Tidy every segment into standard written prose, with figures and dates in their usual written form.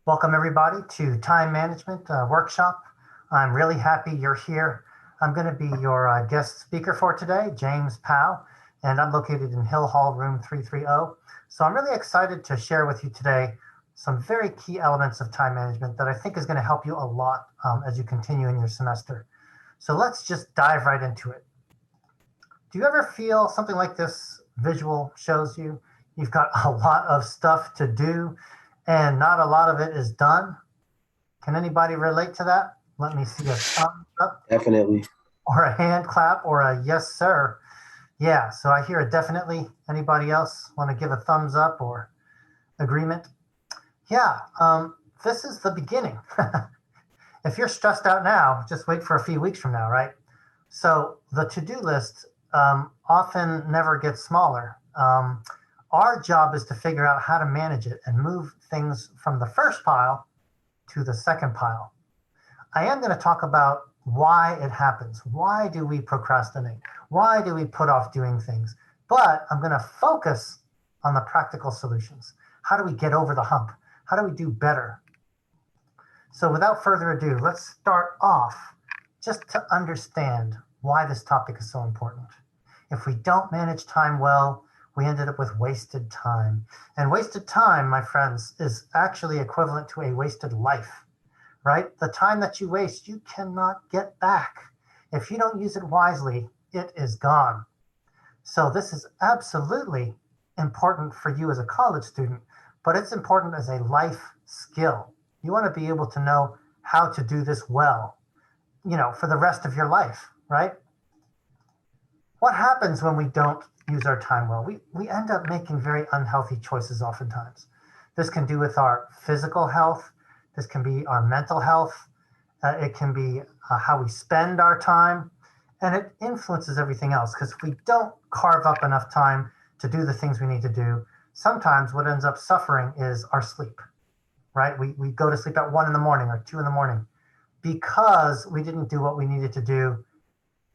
Welcome everybody to Time Management Workshop. I'm really happy you're here. I'm going to be your guest speaker for today, James Powell, and I'm located in Hill Hall, room 330. So I'm really excited to share with you today some very key elements of time management that I think is going to help you a lot as you continue in your semester. So let's just dive right into it. Do you ever feel something like this visual shows you? You've got a lot of stuff to do and not a lot of it is done. Can anybody relate to that? Let me see a thumbs up. Definitely. Or a hand clap or a yes, sir. Yeah, so I hear a definitely. Anybody else want to give a thumbs up or agreement? Yeah, this is the beginning. If you're stressed out now, just wait for a few weeks from now, right? So the to-do list often never gets smaller. Our job is to figure out how to manage it and move things from the first pile to the second pile. I am going to talk about why it happens. Why do we procrastinate? Why do we put off doing things? But I'm going to focus on the practical solutions. How do we get over the hump? How do we do better? So without further ado, let's start off just to understand why this topic is so important. If we don't manage time well, we ended up with wasted time. And wasted time, my friends, is actually equivalent to a wasted life, right? The time that you waste, you cannot get back. If you don't use it wisely, it is gone. So this is absolutely important for you as a college student, but it's important as a life skill. You want to be able to know how to do this well, for the rest of your life, right? What happens when we don't use our time well? We end up making very unhealthy choices oftentimes. This can do with our physical health. This can be our mental health. It can be how we spend our time. And it influences everything else because if we don't carve up enough time to do the things we need to do, sometimes what ends up suffering is our sleep, right? We go to sleep at 1 in the morning or 2 in the morning because we didn't do what we needed to do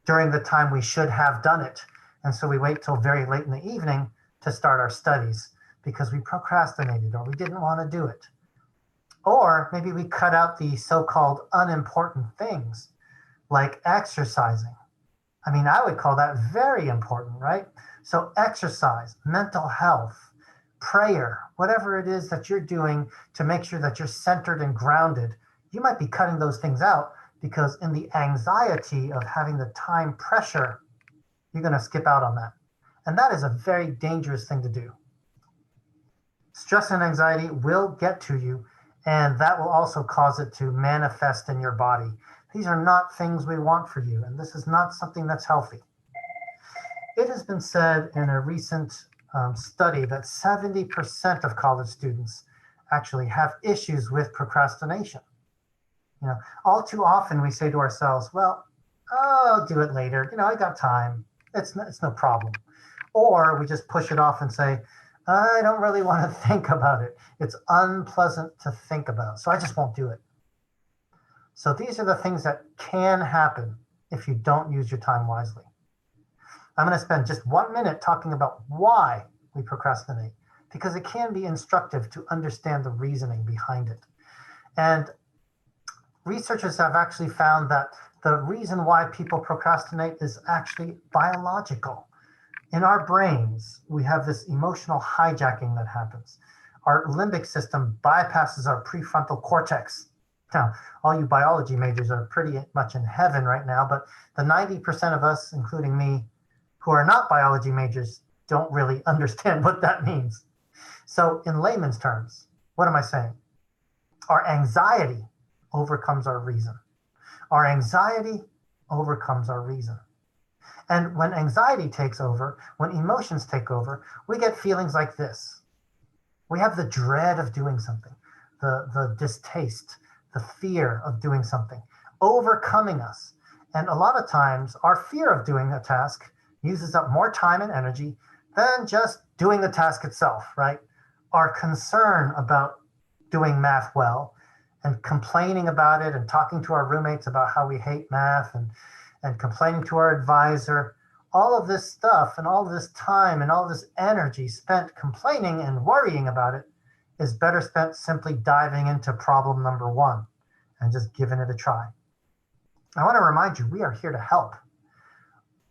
during the time we should have done it. And so we wait till very late in the evening to start our studies because we procrastinated or we didn't want to do it. Or maybe we cut out the so-called unimportant things like exercising. I mean, I would call that very important, right? So exercise, mental health, prayer, whatever it is that you're doing to make sure that you're centered and grounded, you might be cutting those things out because in the anxiety of having the time pressure, you're going to skip out on that. And that is a very dangerous thing to do. Stress and anxiety will get to you, and that will also cause it to manifest in your body. These are not things we want for you, and this is not something that's healthy. It has been said in a recent study that 70% of college students actually have issues with procrastination. All too often we say to ourselves, well, I'll do it later. I got time. It's no problem. Or we just push it off and say, I don't really want to think about it. It's unpleasant to think about, so I just won't do it. So these are the things that can happen if you don't use your time wisely. I'm going to spend just 1 minute talking about why we procrastinate, because it can be instructive to understand the reasoning behind it. And researchers have actually found that the reason why people procrastinate is actually biological. In our brains, we have this emotional hijacking that happens. Our limbic system bypasses our prefrontal cortex. Now, all you biology majors are pretty much in heaven right now, but the 90% of us, including me, who are not biology majors, don't really understand what that means. So in layman's terms, what am I saying? Our anxiety overcomes our reason. Our anxiety overcomes our reason. And when anxiety takes over, when emotions take over, we get feelings like this. We have the dread of doing something, the distaste, the fear of doing something, overcoming us. And a lot of times, our fear of doing a task uses up more time and energy than just doing the task itself, right? Our concern about doing math well and complaining about it and talking to our roommates about how we hate math and complaining to our advisor, all of this stuff and all of this time and all this energy spent complaining and worrying about it is better spent simply diving into problem number one and just giving it a try. I want to remind you, we are here to help.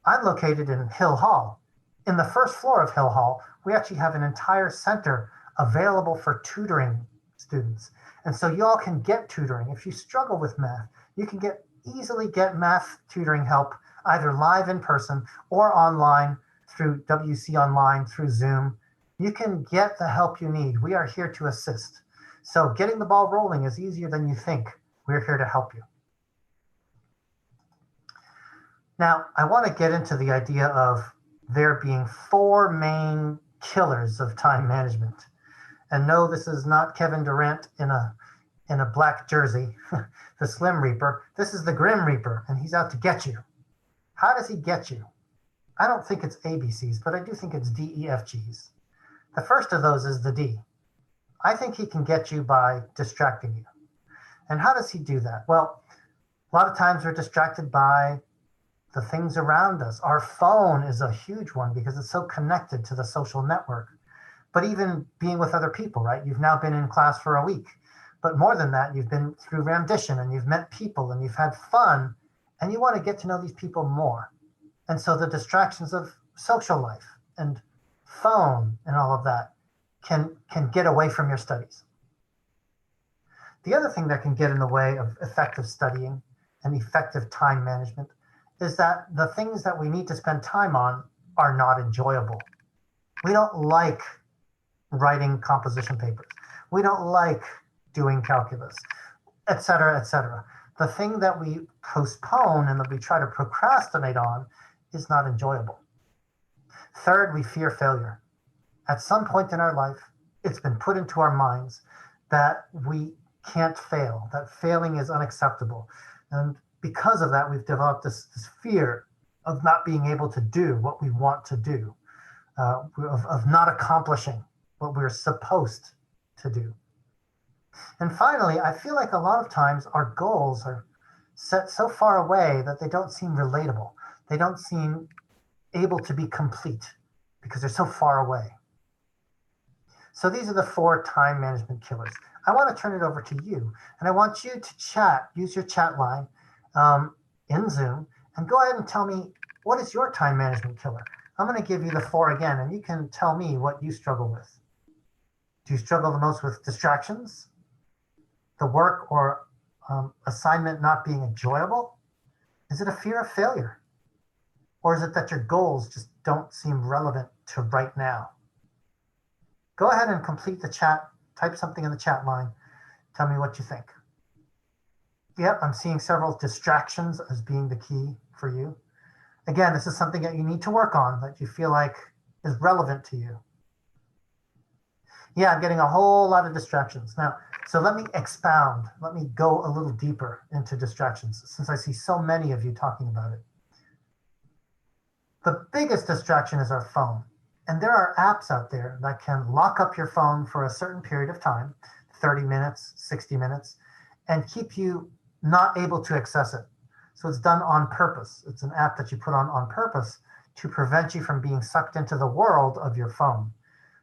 I'm located in Hill Hall. In the first floor of Hill Hall, we actually have an entire center available for tutoring students. And so you all can get tutoring. If you struggle with math, you can easily get math tutoring help either live in person or online through WC Online, through Zoom. You can get the help you need. We are here to assist. So getting the ball rolling is easier than you think. We're here to help you. Now, I want to get into the idea of there being four main killers of time management. And no, this is not Kevin Durant in a black jersey, the Slim Reaper. This is the Grim Reaper, and he's out to get you. How does he get you? I don't think it's ABCs, but I do think it's DEFGs. The first of those is the D. I think he can get you by distracting you. And how does he do that? Well, a lot of times we're distracted by the things around us. Our phone is a huge one because it's so connected to the social network. But even being with other people, right? You've now been in class for a week. But more than that, you've been through rendition and you've met people and you've had fun and you want to get to know these people more. And so the distractions of social life and phone and all of that can get away from your studies. The other thing that can get in the way of effective studying and effective time management is that the things that we need to spend time on are not enjoyable. We don't like writing composition papers. We don't like doing calculus, et cetera, et cetera. The thing that we postpone and that we try to procrastinate on is not enjoyable. Third, we fear failure. At some point in our life, it's been put into our minds that we can't fail, that failing is unacceptable. And because of that, we've developed this fear of not being able to do what we want to do, of not accomplishing what we're supposed to do. And finally, I feel like a lot of times our goals are set so far away that they don't seem relatable. They don't seem able to be complete because they're so far away. So these are the four time management killers. I want to turn it over to you, and I want you to chat, use your chat line in Zoom, and go ahead and tell me, what is your time management killer? I'm going to give you the four again, and you can tell me what you struggle with. Do you struggle the most with distractions? The work or assignment not being enjoyable? Is it a fear of failure? Or is it that your goals just don't seem relevant to right now? Go ahead and complete the chat. Type something in the chat line. Tell me what you think. Yep, I'm seeing several distractions as being the key for you. Again, this is something that you need to work on, that you feel like is relevant to you. Yeah, I'm getting a whole lot of distractions. Now, so let me expound. Let me go a little deeper into distractions, since I see so many of you talking about it. The biggest distraction is our phone. And there are apps out there that can lock up your phone for a certain period of time, 30 minutes, 60 minutes, and keep you not able to access it. So it's done on purpose. It's an app that you put on purpose to prevent you from being sucked into the world of your phone.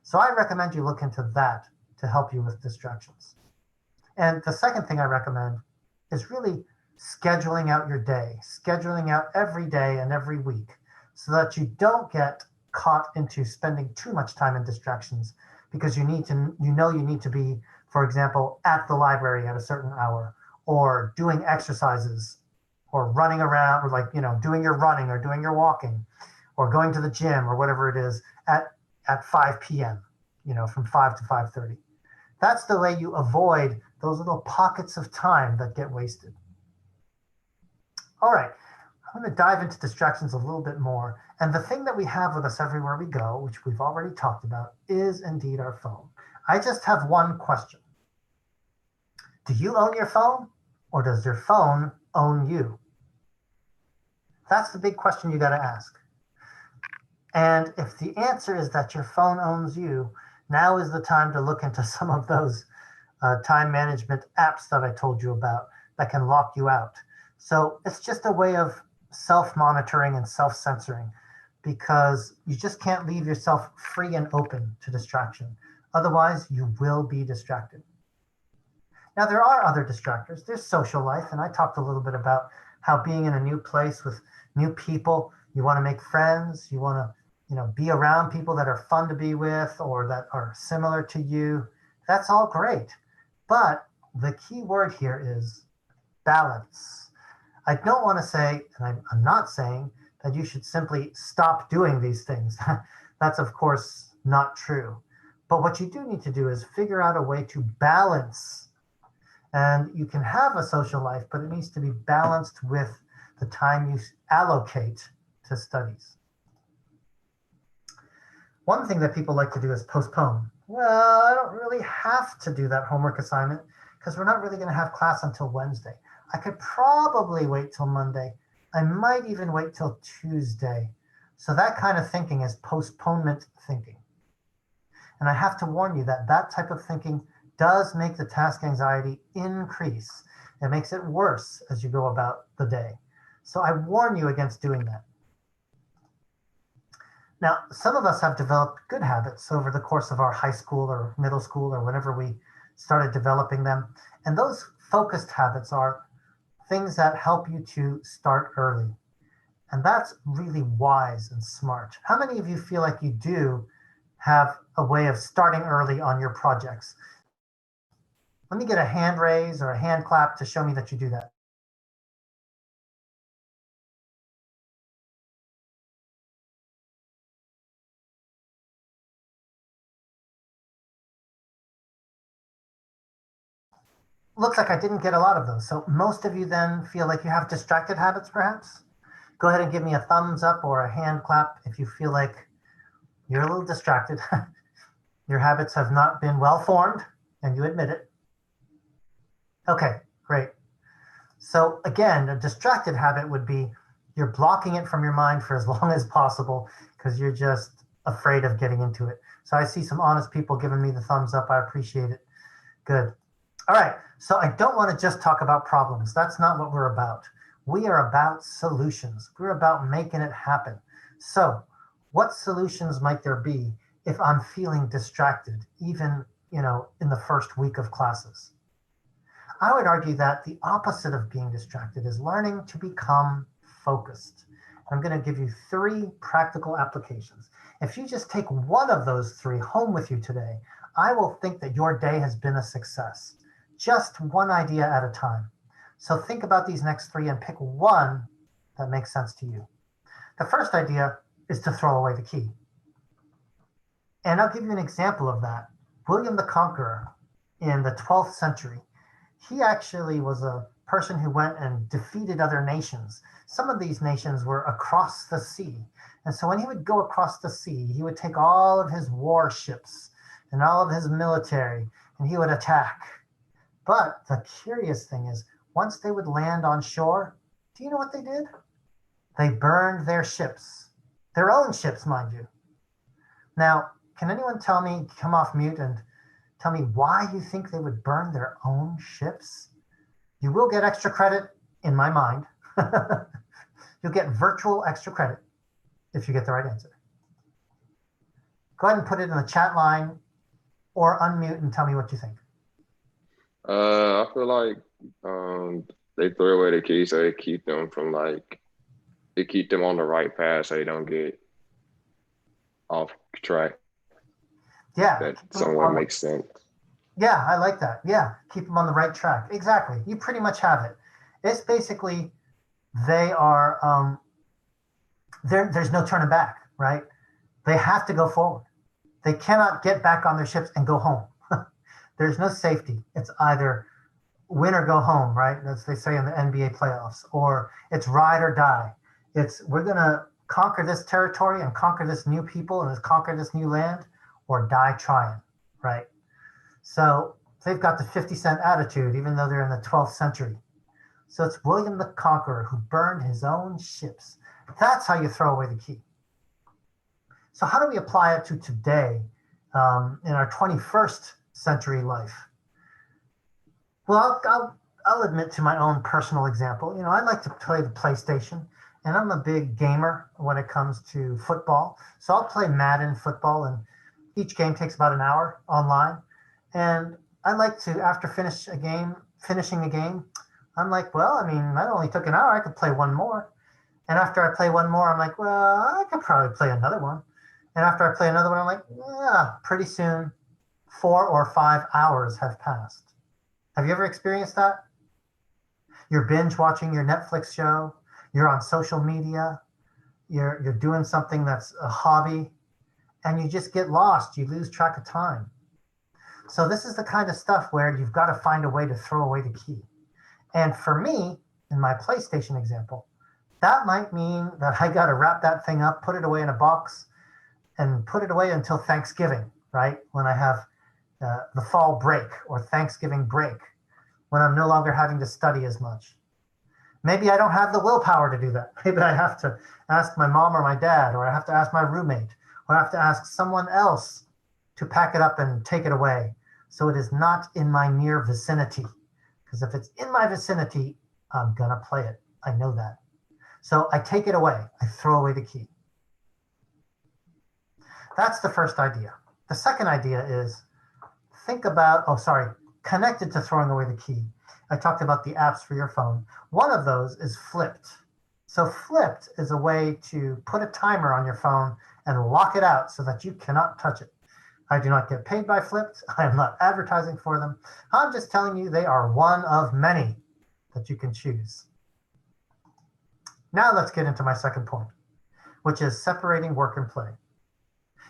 So I recommend you look into that to help you with distractions. And the second thing I recommend is really scheduling out your day, scheduling out every day and every week so that you don't get caught into spending too much time in distractions because you need to be, for example, at the library at a certain hour, or doing exercises, or running around, or doing your running or doing your walking, or going to the gym or whatever it is at 5 p.m., from 5 to 5:30. That's the way you avoid those little pockets of time that get wasted. All right. I'm going to dive into distractions a little bit more. And the thing that we have with us everywhere we go, which we've already talked about, is indeed our phone. I just have one question. Do you own your phone, or does your phone own you? That's the big question you got to ask. And if the answer is that your phone owns you, now is the time to look into some of those time management apps that I told you about that can lock you out. So it's just a way of self-monitoring and self-censoring, because you just can't leave yourself free and open to distraction. Otherwise, you will be distracted. Now, there are other distractors. There's social life, and I talked a little bit about how being in a new place with new people, you want to make friends, you want to, be around people that are fun to be with or that are similar to you. That's all great. But the key word here is balance. I don't want to say, and I'm not saying that you should simply stop doing these things. That's, of course, not true. But what you do need to do is figure out a way to balance. And you can have a social life, but it needs to be balanced with the time you allocate to studies. One thing that people like to do is postpone. Well, I don't really have to do that homework assignment because we're not really going to have class until Wednesday. I could probably wait till Monday. I might even wait till Tuesday. So that kind of thinking is postponement thinking. And I have to warn you that that type of thinking does make the task anxiety increase. It makes it worse as you go about the day. So I warn you against doing that. Now, some of us have developed good habits over the course of our high school or middle school or whenever we started developing them. And those focused habits are things that help you to start early. And that's really wise and smart. How many of you feel like you do have a way of starting early on your projects? Let me get a hand raise or a hand clap to show me that you do that. Looks like I didn't get a lot of those. So most of you then feel like you have distracted habits, perhaps? Go ahead and give me a thumbs up or a hand clap if you feel like you're a little distracted. Your habits have not been well formed and you admit it. Okay, great. So again, a distracted habit would be you're blocking it from your mind for as long as possible because you're just afraid of getting into it. So I see some honest people giving me the thumbs up. I appreciate it. Good. All right. So I don't want to just talk about problems. That's not what we're about. We are about solutions. We're about making it happen. So what solutions might there be if I'm feeling distracted, even, in the first week of classes? I would argue that the opposite of being distracted is learning to become focused. I'm going to give you 3 practical applications. If you just take one of those 3 home with you today, I will think that your day has been a success. Just one idea at a time. So think about these next 3 and pick one that makes sense to you. The first idea is to throw away the key. And I'll give you an example of that. William the Conqueror in the 12th century, he actually was a person who went and defeated other nations. Some of these nations were across the sea. And so when he would go across the sea, he would take all of his warships and all of his military and he would attack. But the curious thing is, once they would land on shore, do you know what they did? They burned their ships, their own ships, mind you. Now, can anyone tell me, come off mute and tell me why you think they would burn their own ships? You will get extra credit in my mind. You'll get virtual extra credit if you get the right answer. Go ahead and put it in the chat line or unmute and tell me what you think. I feel like they throw away the key so they keep them from they keep them on the right path so they don't get off track. Yeah. That somewhat makes sense. Yeah, I like that. Yeah, keep them on the right track. Exactly. You pretty much have it. It's basically they are there's no turning back, right? They have to go forward. They cannot get back on their ships and go home. There's no safety. It's either win or go home, right? As they say in the NBA playoffs, or it's ride or die. It's we're going to conquer this territory and conquer this new people and conquer this new land or die trying, right? So they've got the 50-cent attitude, even though they're in the 12th century. So it's William the Conqueror who burned his own ships. That's how you throw away the key. So how do we apply it to today in our 21st century life? Well, I'll admit to my own personal example. I like to play the PlayStation, and I'm a big gamer when it comes to football. So I'll play Madden football, and Each game takes about an hour online. And I like to, after finishing a game, I'm like, well, I mean, that only took an hour. I could play one more. And after I play one more, I'm like, well, I could probably play another one. And after I play another one, I'm like, yeah, pretty soon 4 or 5 hours have passed. Have you ever experienced that? You're binge watching your Netflix show, you're on social media, you're doing something that's a hobby, and you just get lost. You lose track of time. So this is the kind of stuff where you've got to find a way to throw away the key. And for me, in my PlayStation example, that might mean that I got to wrap that thing up, put it away in a box, and put it away until Thanksgiving, right? When I have the fall break or Thanksgiving break, when I'm no longer having to study as much. Maybe I don't have the willpower to do that. Maybe I have to ask my mom or my dad, or I have to ask my roommate, or I have to ask someone else to pack it up and take it away. So it is not in my near vicinity. Because if it's in my vicinity, I'm going to play it. I know that. So I take it away. I throw away the key. That's the first idea. The second idea is connected to throwing away the key. I talked about the apps for your phone. One of those is Flipped. So Flipped is a way to put a timer on your phone and lock it out so that you cannot touch it. I do not get paid by Flipped. I am not advertising for them. I'm just telling you they are one of many that you can choose. Now let's get into my second point, which is separating work and play.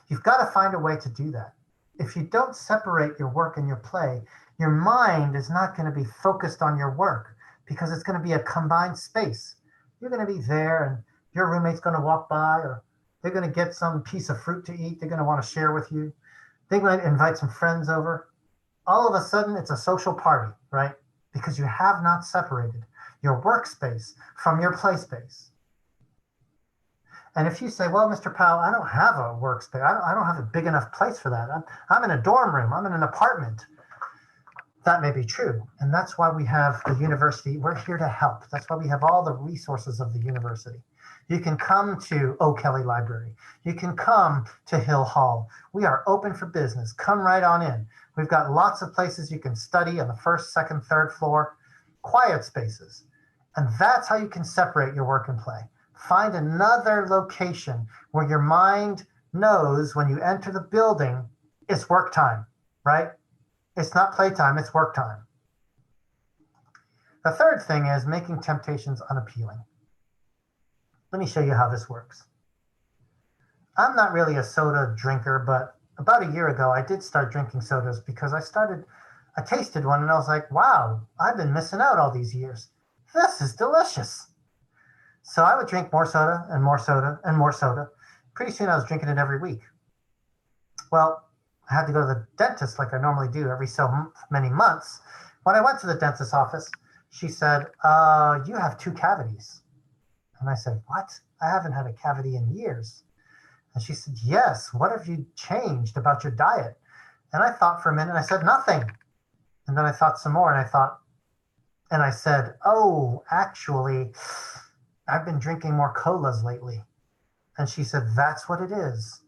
You've got to find a way to do that. If you don't separate your work and your play, your mind is not going to be focused on your work because it's going to be a combined space. You're going to be there and your roommate's going to walk by, or they're going to get some piece of fruit to eat. They're going to want to share with you. They might invite some friends over. All of a sudden, it's a social party, right? Because you have not separated your workspace from your play space. And if you say, well, Mr. Powell, I don't have a workspace. I don't have a big enough place for that. I'm in a dorm room. I'm in an apartment. That may be true. And that's why we have the university. We're here to help. That's why we have all the resources of the university. You can come to O'Kelly Library. You can come to Hill Hall. We are open for business. Come right on in. We've got lots of places you can study on the first, second, third floor, quiet spaces. And that's how you can separate your work and play. Find another location where your mind knows when you enter the building, it's work time, right? It's not playtime, it's work time. The third thing is making temptations unappealing. Let me show you how this works. I'm not really a soda drinker, but about a year ago, I did start drinking sodas because I tasted one and I was like, wow, I've been missing out all these years. This is delicious. So I would drink more soda and more soda and more soda. Pretty soon I was drinking it every week. Well, I had to go to the dentist like I normally do every so many months. When I went to the dentist's office, she said, you have 2 cavities. And I said, what? I haven't had a cavity in years. And she said, yes, what have you changed about your diet? And I thought for a minute, and I said, nothing. And then I thought some more, and I said, oh, actually, I've been drinking more colas lately. And she said, that's what it is.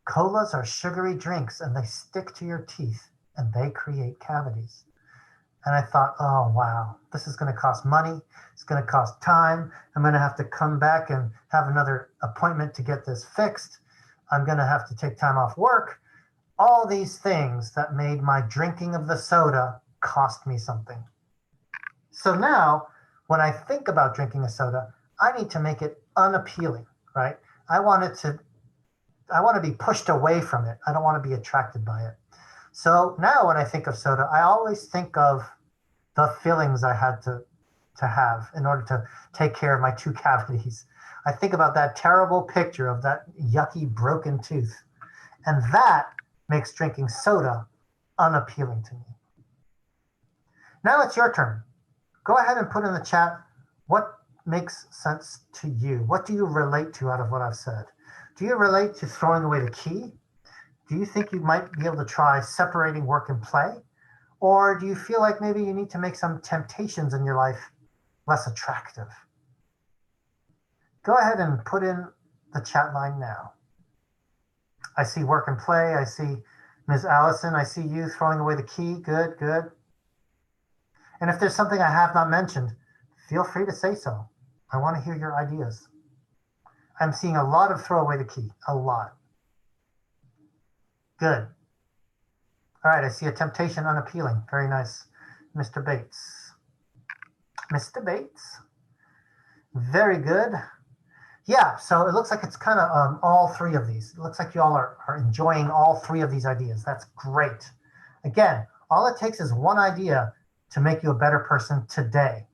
Colas are sugary drinks and they stick to your teeth and they create cavities. And I thought, oh, wow, this is going to cost money. It's going to cost time. I'm going to have to come back and have another appointment to get this fixed. I'm going to have to take time off work. All these things that made my drinking of the soda cost me something. So now when I think about drinking a soda, I need to make it unappealing, right? I want to be pushed away from it. I don't want to be attracted by it. So now when I think of soda, I always think of the fillings I had to have in order to take care of my 2 cavities. I think about that terrible picture of that yucky broken tooth. And that makes drinking soda unappealing to me. Now it's your turn. Go ahead and put in the chat what makes sense to you. What do you relate to out of what I've said? Do you relate to throwing away the key? Do you think you might be able to try separating work and play? Or do you feel like maybe you need to make some temptations in your life less attractive? Go ahead and put in the chat line now. I see work and play. I see Ms. Allison. I see you throwing away the key. Good, good. And if there's something I have not mentioned, feel free to say so. I want to hear your ideas. I'm seeing a lot of throw away the key, a lot. Good. All right, I see a temptation unappealing. Very nice, Mr. Bates. Mr. Bates. Very good. Yeah, so it looks like it's kind of all three of these. It looks like you all are enjoying all three of these ideas. That's great. Again, all it takes is one idea to make you a better person today.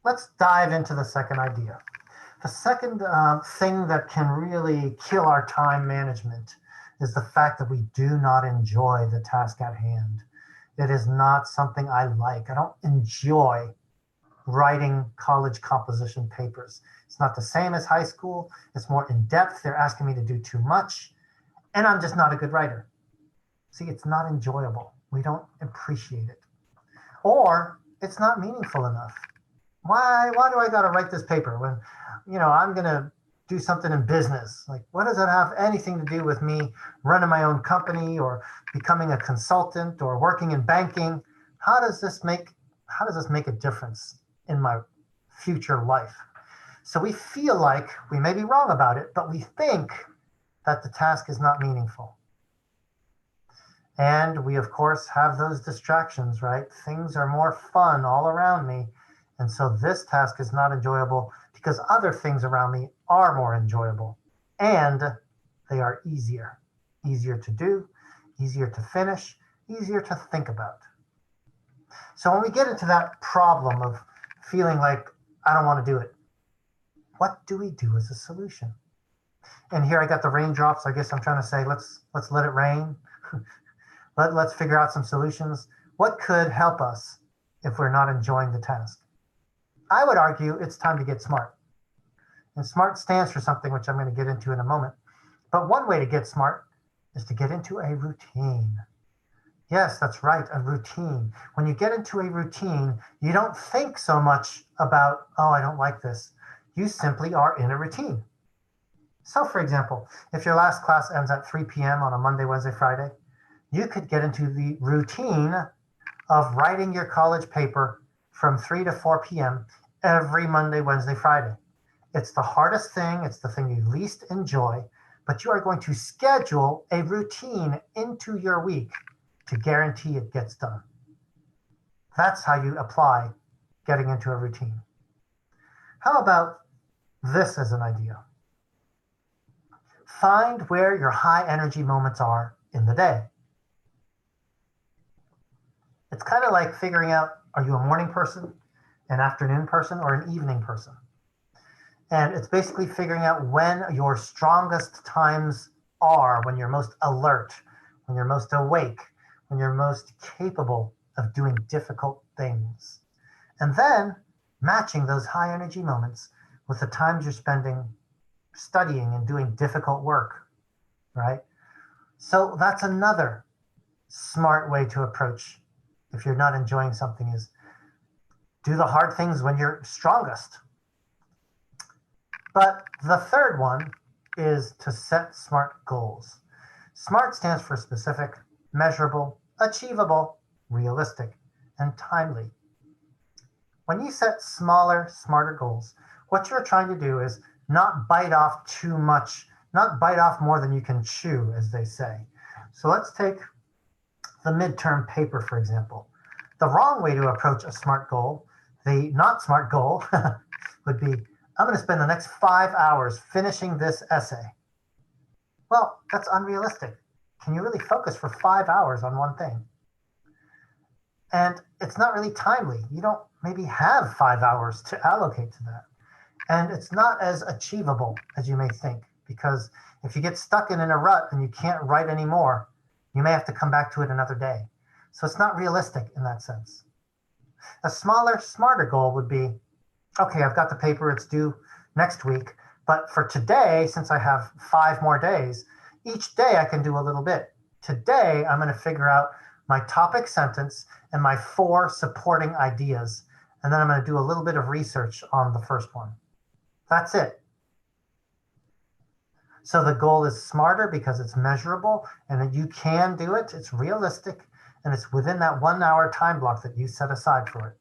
Let's dive into the second idea. The second thing that can really kill our time management is the fact that we do not enjoy the task at hand. It is not something I like. I don't enjoy writing college composition papers. It's not the same as high school. It's more in depth. They're asking me to do too much, and I'm just not a good writer. See, it's not enjoyable. We don't appreciate it. Or it's not meaningful enough. Why do I got to write this paper when, I'm going to do something in business? Like, what does that have anything to do with me running my own company or becoming a consultant or working in banking? How does this make a difference in my future life? So we feel like we may be wrong about it, but we think that the task is not meaningful. And we, of course, have those distractions, right? Things are more fun all around me. And so this task is not enjoyable because other things around me are more enjoyable. And they are easier to do, easier to finish, easier to think about. So when we get into that problem of feeling like I don't want to do it, what do we do as a solution? And here I got the raindrops. I guess I'm trying to say, let's let it rain. Let's figure out some solutions. What could help us if we're not enjoying the task? I would argue it's time to get smart. And SMART stands for something which I'm going to get into in a moment. But one way to get smart is to get into a routine. Yes, that's right, a routine. When you get into a routine, you don't think so much about, oh, I don't like this. You simply are in a routine. So, for example, if your last class ends at 3 p.m. on a Monday, Wednesday, Friday, you could get into the routine of writing your college paper from 3 to 4 p.m. every Monday, Wednesday, Friday. It's the hardest thing. It's the thing you least enjoy, but you are going to schedule a routine into your week to guarantee it gets done. That's how you apply getting into a routine. How about this as an idea? Find where your high energy moments are in the day. It's kind of like figuring out, are you a morning person, an afternoon person, or an evening person? And it's basically figuring out when your strongest times are, when you're most alert, when you're most awake, when you're most capable of doing difficult things. And then matching those high energy moments with the times you're spending studying and doing difficult work, right? So that's another smart way to approach if you're not enjoying something, is do the hard things when you're strongest. But the third one is to set SMART goals. SMART stands for specific, measurable, achievable, realistic, and timely. When you set smaller, smarter goals, what you're trying to do is not bite off too much, not bite off more than you can chew, as they say. So let's take the midterm paper, for example. The wrong way to approach a SMART goal, the not SMART goal, would be, I'm going to spend the next 5 hours finishing this essay. Well, that's unrealistic. Can you really focus for 5 hours on one thing? And it's not really timely. You don't maybe have 5 hours to allocate to that. And it's not as achievable as you may think, because if you get stuck in a rut and you can't write anymore, you may have to come back to it another day. So it's not realistic in that sense. A smaller, smarter goal would be, okay, I've got the paper, it's due next week, but for today, since I have 5 more days, each day I can do a little bit. Today, I'm going to figure out my topic sentence and my 4 supporting ideas, and then I'm going to do a little bit of research on the first one. That's it. So the goal is smarter because it's measurable and that you can do it. It's realistic and it's within that 1 hour time block that you set aside for it.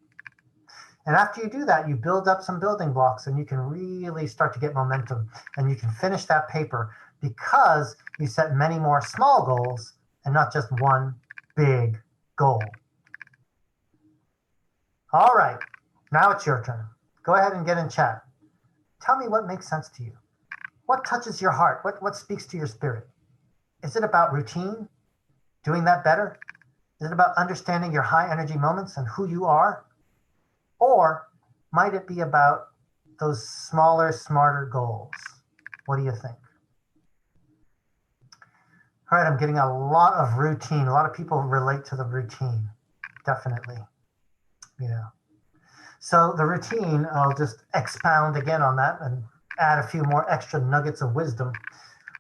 And after you do that, you build up some building blocks and you can really start to get momentum and you can finish that paper because you set many more small goals and not just one big goal. All right, now it's your turn. Go ahead and get in chat. Tell me what makes sense to you. What touches your heart? What speaks to your spirit? Is it about routine? Doing that better? Is it about understanding your high energy moments and who you are? Or might it be about those smaller, smarter goals? What do you think? All right, I'm getting a lot of routine. A lot of people relate to the routine, definitely. Yeah. So the routine, I'll just expound again on that and add a few more extra nuggets of wisdom.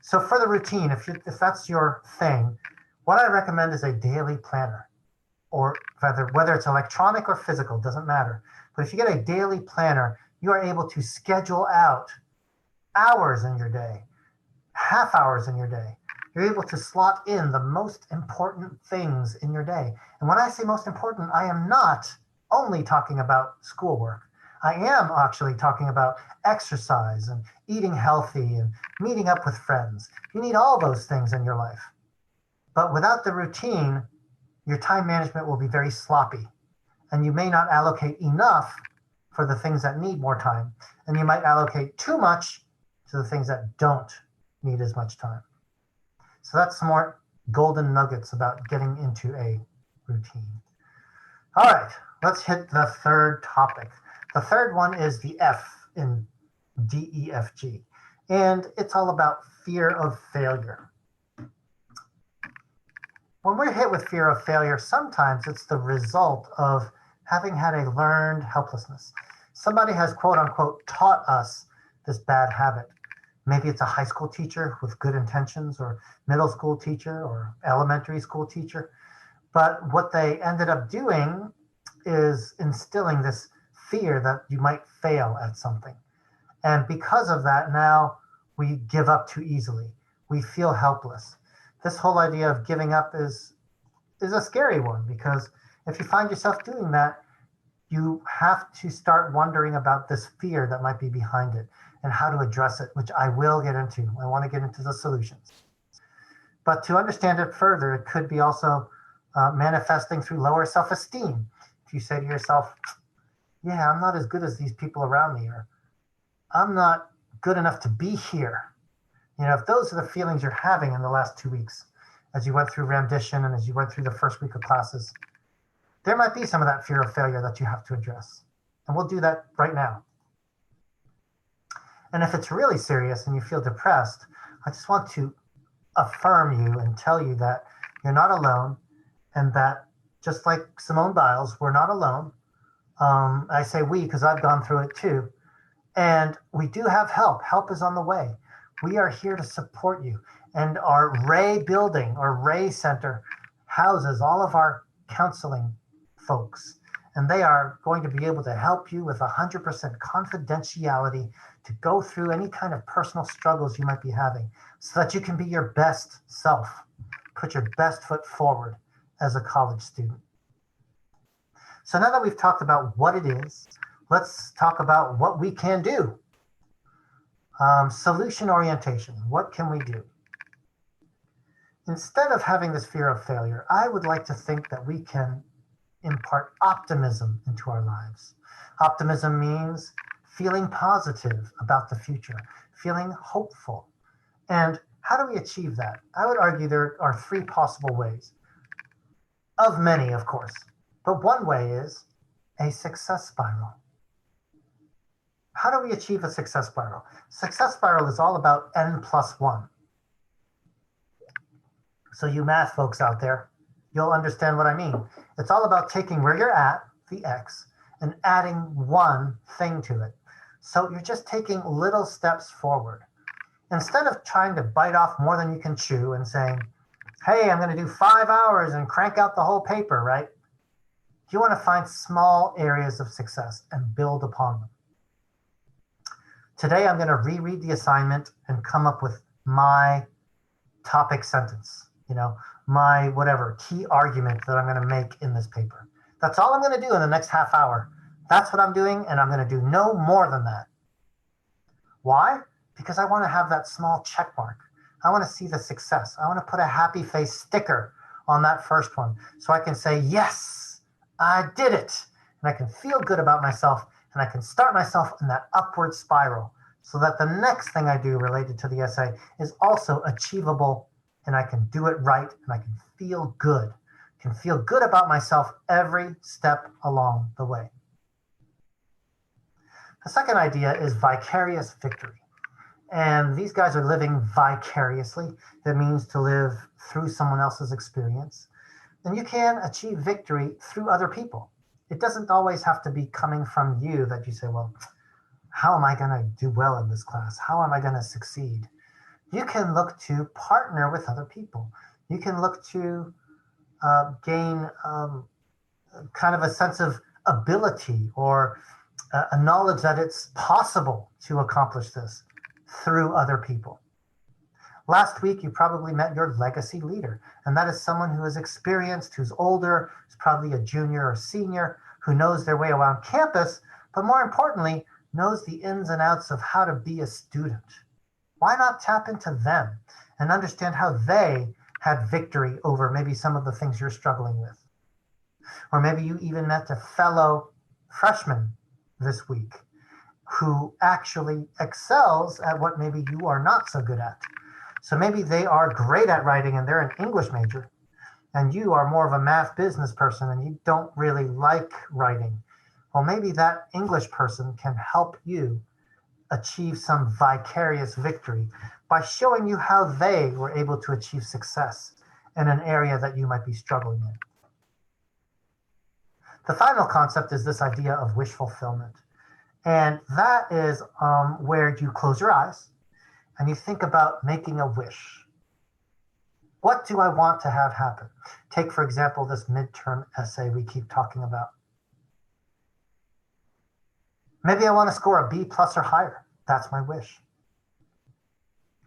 So for the routine, if that's your thing, what I recommend is a daily planner, or whether it's electronic or physical, doesn't matter. But if you get a daily planner, you are able to schedule out hours in your day, half hours in your day. You're able to slot in the most important things in your day. And when I say most important, I am not only talking about schoolwork. I am actually talking about exercise and eating healthy and meeting up with friends. You need all those things in your life. But without the routine, your time management will be very sloppy. And you may not allocate enough for the things that need more time. And you might allocate too much to the things that don't need as much time. So that's some more golden nuggets about getting into a routine. All right, let's hit the third topic. The third one is the F in DEFG, and it's all about fear of failure. When we're hit with fear of failure, sometimes it's the result of having had a learned helplessness. Somebody has, quote unquote, taught us this bad habit. Maybe it's a high school teacher with good intentions, or middle school teacher, or elementary school teacher. But what they ended up doing is instilling this fear that you might fail at something. And because of that, now we give up too easily. We feel helpless. This whole idea of giving up is a scary one, because if you find yourself doing that, you have to start wondering about this fear that might be behind it and how to address it, which I will get into. I want to get into the solutions. But to understand it further, it could be also manifesting through lower self-esteem. If you say to yourself, yeah, I'm not as good as these people around me, or I'm not good enough to be here. You know, if those are the feelings you're having in the last 2 weeks, as you went through rendition and as you went through the first week of classes, there might be some of that fear of failure that you have to address. And we'll do that right now. And if it's really serious and you feel depressed, I just want to affirm you and tell you that you're not alone, and that just like Simone Biles, we're not alone. I say we because I've gone through it too. And we do have help. Help is on the way. We are here to support you. And our Ray building, or Ray Center, houses all of our counseling folks. And they are going to be able to help you with 100% confidentiality to go through any kind of personal struggles you might be having, so that you can be your best self, put your best foot forward as a college student. So now that we've talked about what it is, let's talk about what we can do. Solution orientation. What can we do? Instead of having this fear of failure, I would like to think that we can impart optimism into our lives. Optimism means feeling positive about the future, feeling hopeful. And how do we achieve that? I would argue there are three possible ways, of many, of course. But one way is a success spiral. How do we achieve a success spiral? Success spiral is all about n+1. So you math folks out there, you'll understand what I mean. It's all about taking where you're at, the X, and adding one thing to it. So you're just taking little steps forward. Instead of trying to bite off more than you can chew and saying, hey, I'm going to do 5 hours and crank out the whole paper, right? You want to find small areas of success and build upon them. Today, I'm going to reread the assignment and come up with my topic sentence, my whatever key argument that I'm going to make in this paper. That's all I'm going to do in the next half hour. That's what I'm doing, and I'm going to do no more than that. Why? Because I want to have that small check mark. I want to see the success. I want to put a happy face sticker on that first one so I can say, yes, I did it. And I can feel good about myself, and I can start myself in that upward spiral so that the next thing I do related to the essay is also achievable, and I can do it right, and I can feel good. Can feel good about myself every step along the way. The second idea is vicarious victory. And these guys are living vicariously. That means to live through someone else's experience. And you can achieve victory through other people. It doesn't always have to be coming from you that you say, well, how am I going to do well in this class? How am I going to succeed? You can look to partner with other people. You can look to gain kind of a sense of ability or a knowledge that it's possible to accomplish this through other people. Last week, you probably met your legacy leader, and that is someone who is experienced, who's older, who's probably a junior or senior, who knows their way around campus, but more importantly, knows the ins and outs of how to be a student. Why not tap into them and understand how they had victory over maybe some of the things you're struggling with? Or maybe you even met a fellow freshman this week who actually excels at what maybe you are not so good at. So maybe they are great at writing and they're an English major, and you are more of a math business person and you don't really like writing. Well, maybe that English person can help you achieve some vicarious victory by showing you how they were able to achieve success in an area that you might be struggling in. The final concept is this idea of wish fulfillment. And that is where you close your eyes and you think about making a wish. What do I want to have happen? Take, for example, this midterm essay we keep talking about. Maybe I want to score a B plus or higher. That's my wish.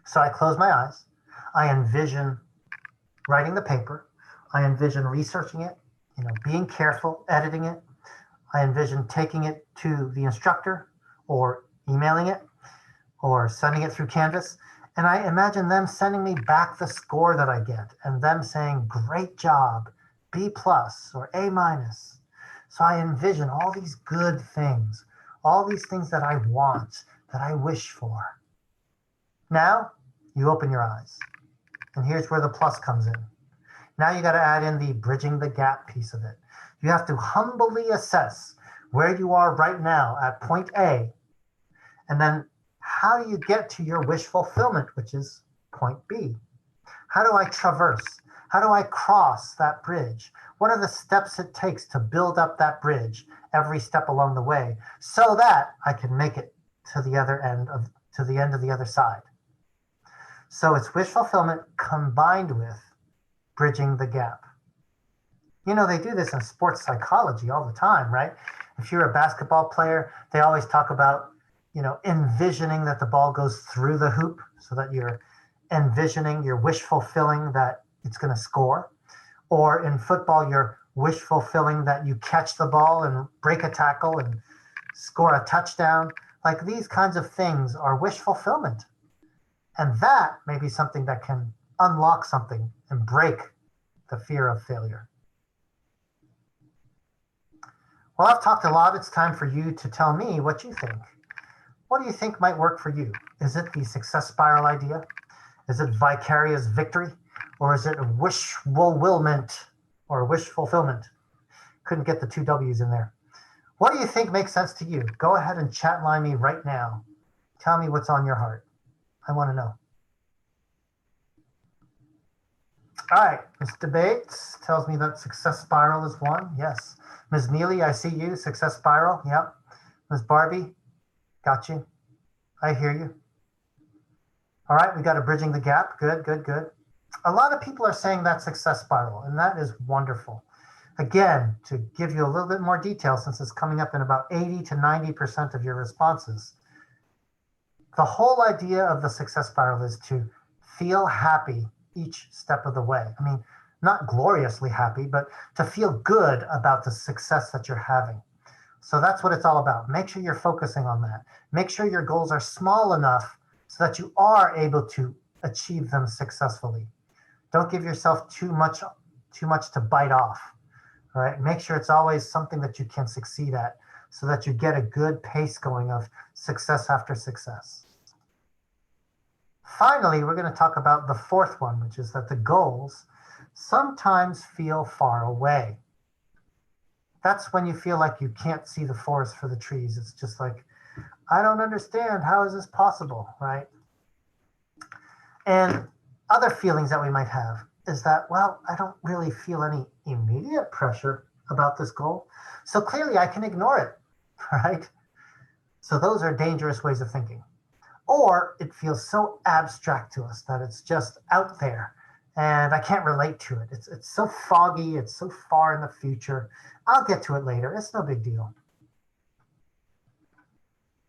So I close my eyes. I envision writing the paper. I envision researching it, being careful, editing it. I envision taking it to the instructor or emailing it or sending it through Canvas. And I imagine them sending me back the score that I get and them saying, great job, B plus or A minus. So I envision all these good things, all these things that I want, that I wish for. Now you open your eyes. And here's where the plus comes in. Now you got to add in the bridging the gap piece of it. You have to humbly assess where you are right now at point A, and then how do you get to your wish fulfillment, which is point B? How do I traverse? How do I cross that bridge? What are the steps it takes to build up that bridge every step along the way so that I can make it to the end of the other side? So it's wish fulfillment combined with bridging the gap. They do this in sports psychology all the time, right? If you're a basketball player, they always talk about, envisioning that the ball goes through the hoop so that you're envisioning, you're wish fulfilling that it's going to score. Or in football, you're wish fulfilling that you catch the ball and break a tackle and score a touchdown. Like these kinds of things are wish fulfillment. And that may be something that can unlock something and break the fear of failure. Well, I've talked a lot. It's time for you to tell me what you think. What do you think might work for you? Is it the success spiral idea? Is it vicarious victory? Or is it wish fulfillment or wish fulfillment? Couldn't get the two W's in there. What do you think makes sense to you? Go ahead and chat line me right now. Tell me what's on your heart. I want to know. All right, Ms. Debates tells me that success spiral is one. Yes. Ms. Neely, I see you. Success spiral. Yep. Ms. Barbie, got you. I hear you. All right, we got a bridging the gap. Good, good, good. A lot of people are saying that success spiral, and that is wonderful. Again, to give you a little bit more detail, since it's coming up in about 80 to 90% of your responses, the whole idea of the success spiral is to feel happy each step of the way. I mean, not gloriously happy, but to feel good about the success that you're having. So that's what it's all about. Make sure you're focusing on that. Make sure your goals are small enough so that you are able to achieve them successfully. Don't give yourself too much to bite off. All right. Make sure it's always something that you can succeed at so that you get a good pace going of success after success. Finally, we're going to talk about the fourth one, which is that the goals sometimes feel far away. That's when you feel like you can't see the forest for the trees. It's just like, I don't understand. How is this possible? Right. And other feelings that we might have is that, well, I don't really feel any immediate pressure about this goal. So clearly I can ignore it. Right. So those are dangerous ways of thinking. Or it feels so abstract to us that it's just out there and I can't relate to it. It's so foggy. It's so far in the future. I'll get to it later. It's no big deal.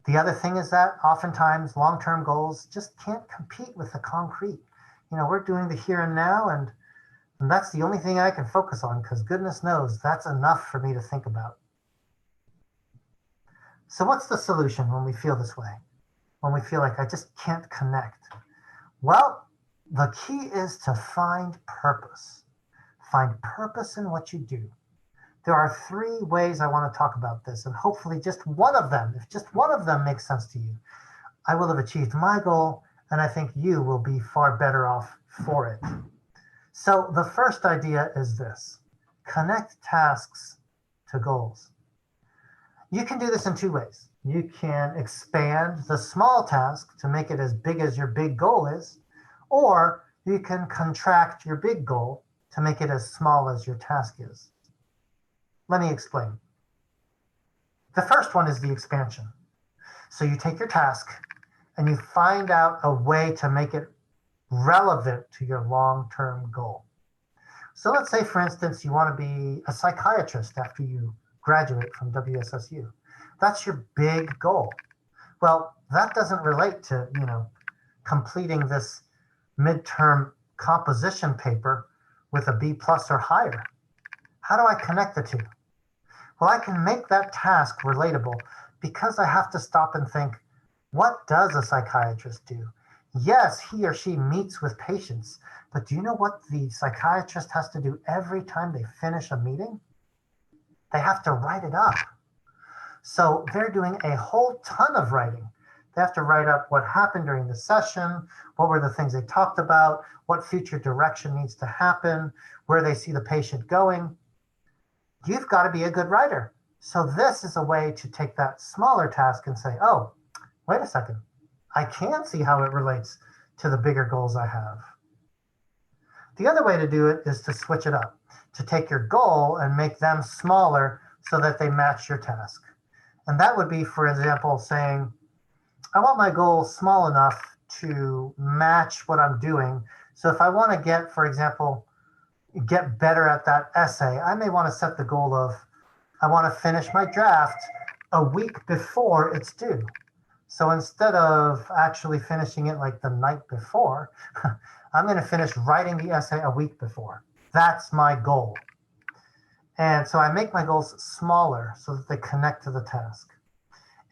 The other thing is that oftentimes long-term goals just can't compete with the concrete. We're doing the here and now, and that's the only thing I can focus on because goodness knows that's enough for me to think about. So what's the solution when we feel this way? When we feel like I just can't connect? Well, the key is to find purpose. Find purpose in what you do. There are 3 ways I want to talk about this, and hopefully just one of them, if just one of them makes sense to you, I will have achieved my goal, and I think you will be far better off for it. So the first idea is this: connect tasks to goals. You can do this in 2 ways. You can expand the small task to make it as big as your big goal is, or you can contract your big goal to make it as small as your task is. Let me explain. The first one is the expansion. So you take your task and you find out a way to make it relevant to your long-term goal. So let's say, for instance, you want to be a psychiatrist after you graduate from WSSU. That's your big goal. Well, that doesn't relate to, completing this midterm composition paper with a B plus or higher. How do I connect the two? Well, I can make that task relatable because I have to stop and think, what does a psychiatrist do? Yes, he or she meets with patients, but do you know what the psychiatrist has to do every time they finish a meeting? They have to write it up. So they're doing a whole ton of writing. They have to write up what happened during the session, what were the things they talked about, what future direction needs to happen, where they see the patient going. You've got to be a good writer. So this is a way to take that smaller task and say, oh, wait a second. I can see how it relates to the bigger goals I have. The other way to do it is to switch it up, to take your goal and make them smaller so that they match your task. And that would be, for example, saying, I want my goal small enough to match what I'm doing. So if I want to get, for example, get better at that essay, I may want to set the goal of, I want to finish my draft a week before it's due. So instead of actually finishing it like the night before, I'm going to finish writing the essay a week before. That's my goal. And so I make my goals smaller so that they connect to the task.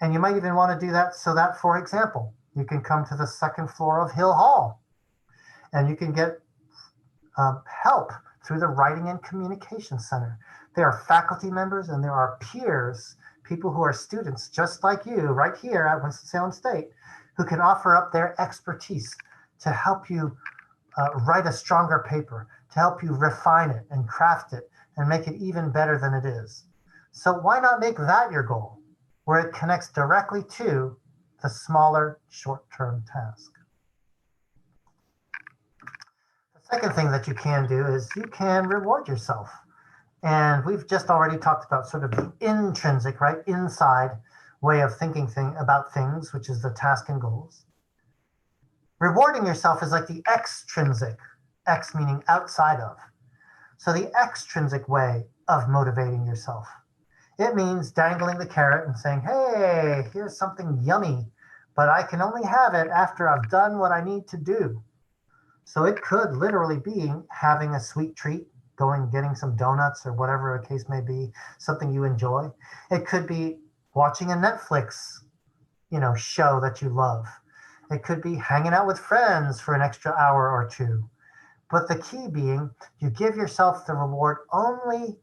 And you might even want to do that so that, for example, you can come to the second floor of Hill Hall and you can get help through the Writing and Communication Center. There are faculty members and there are peers, people who are students just like you right here at Winston-Salem State, who can offer up their expertise to help you write a stronger paper, to help you refine it and craft it and make it even better than it is. So why not make that your goal, where it connects directly to the smaller short-term task? The second thing that you can do is you can reward yourself. And we've just already talked about sort of the intrinsic, right, inside way of thinking about things, which is the task and goals. Rewarding yourself is like the extrinsic, X meaning outside of. So the extrinsic way of motivating yourself. It means dangling the carrot and saying, hey, here's something yummy, but I can only have it after I've done what I need to do. So it could literally be having a sweet treat, going, getting some donuts or whatever the case may be, something you enjoy. It could be watching a Netflix, show that you love. It could be hanging out with friends for an extra hour or two. But the key being you give yourself the reward only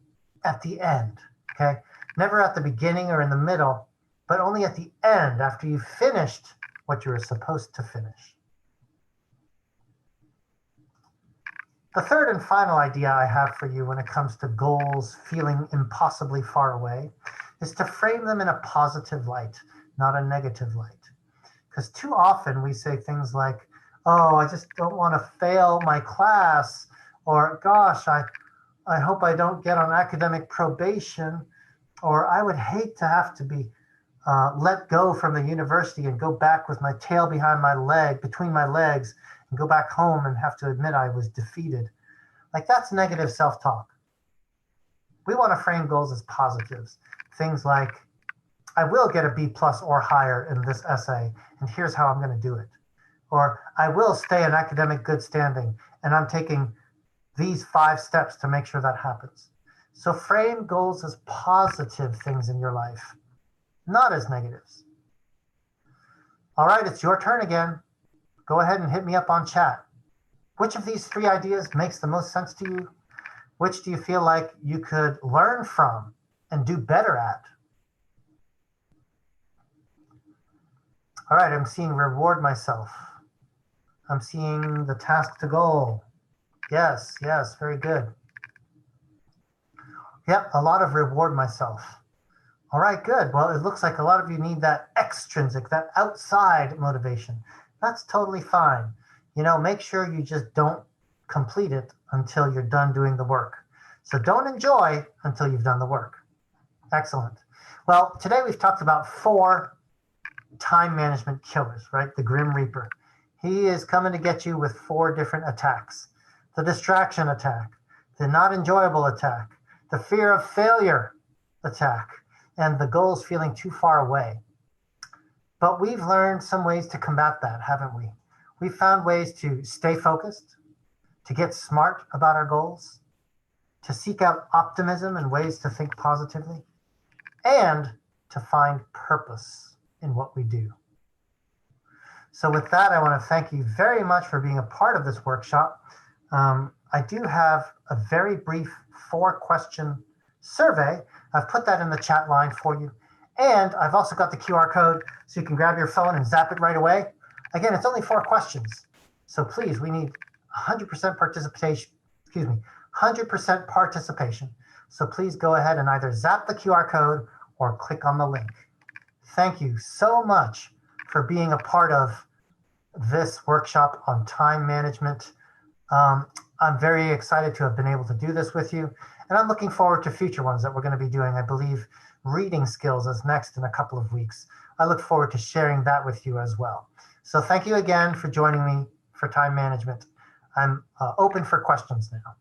at the end, okay? Never at the beginning or in the middle, but only at the end after you've finished what you were supposed to finish. The third and final idea I have for you when it comes to goals feeling impossibly far away is to frame them in a positive light, not a negative light. Because too often we say things like, oh, I just don't want to fail my class, or gosh, I hope I don't get on academic probation, or I would hate to have to be let go from the university and go back with my tail between my legs, and go back home and have to admit I was defeated. Like that's negative self-talk. We want to frame goals as positives. Things like, I will get a B plus or higher in this essay, and here's how I'm going to do it. Or I will stay in academic good standing, and I'm taking these 5 steps to make sure that happens. So frame goals as positive things in your life, not as negatives. All right, it's your turn again. Go ahead and hit me up on chat. Which of these 3 ideas makes the most sense to you? Which do you feel like you could learn from and do better at? All right, I'm seeing reward myself. I'm seeing the task to goal. Yes, very good. Yep, a lot of reward myself. All right, good. Well, it looks like a lot of you need that extrinsic, that outside motivation. That's totally fine. Make sure you just don't complete it until you're done doing the work. So don't enjoy until you've done the work. Excellent. Well, today we've talked about 4 time management killers, right? The Grim Reaper. He is coming to get you with 4 different attacks. The distraction attack, the not enjoyable attack, the fear of failure attack, and the goals feeling too far away. But we've learned some ways to combat that, haven't we? We've found ways to stay focused, to get smart about our goals, to seek out optimism and ways to think positively, and to find purpose in what we do. So with that, I want to thank you very much for being a part of this workshop. I do have a very brief 4-question survey. I've put that in the chat line for you. And I've also got the QR code so you can grab your phone and zap it right away. Again, it's only 4 questions. So please, we need 100% participation. 100% participation. So please go ahead and either zap the QR code or click on the link. Thank you so much for being a part of this workshop on time management. I'm very excited to have been able to do this with you, and I'm looking forward to future ones that we're going to be doing. I believe reading skills is next in a couple of weeks. I look forward to sharing that with you as well. So thank you again for joining me for time management. I'm open for questions now.